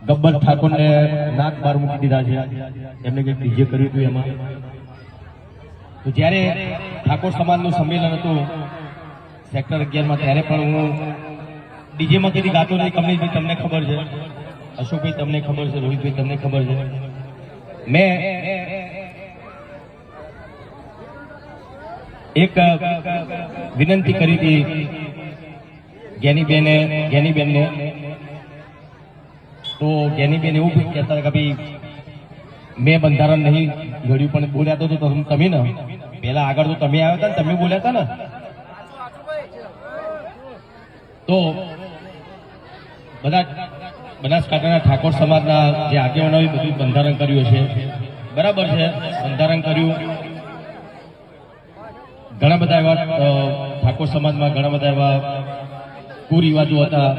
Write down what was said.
ગબ્બર ઠાકોરને નાક બાર મૂકી દીધા છે, એમને કંઈક ડીજે કર્યું હતું એમાં. તો જ્યારે ઠાકોર સમાજનું સંમેલન હતું સેક્ટર 11માં, ત્યારે પણ હું ડીજેમાં કદી ગાતો નહીં. કમલેશભાઈ તમને ખબર છે, અશોકભાઈ તમને ખબર છે, રોહિતભાઈ તમને ખબર છે. મેં એક વિનંતી કરી હતી જ્ઞાનીબેનને. તો જ્ઞાનીબેન એવું કહેતા હતા કે ભાઈ મેં બંધારણ નહીં ઘડ્યું, પણ બોલ્યા તો તમે ને પેલા આગળ તો તમે આવ્યા હતા ને, તમે બોલ્યા હતા ને. તો બધા બનાસકાંઠાના ઠાકોર સમાજના જે આગેવાનોએ બધું બંધારણ કર્યું છે, બરાબર છે, બંધારણ કર્યું. ઘણા બધા એવા ઠાકોર સમાજમાં ઘણા બધા એવા કુરિવાજો હતા,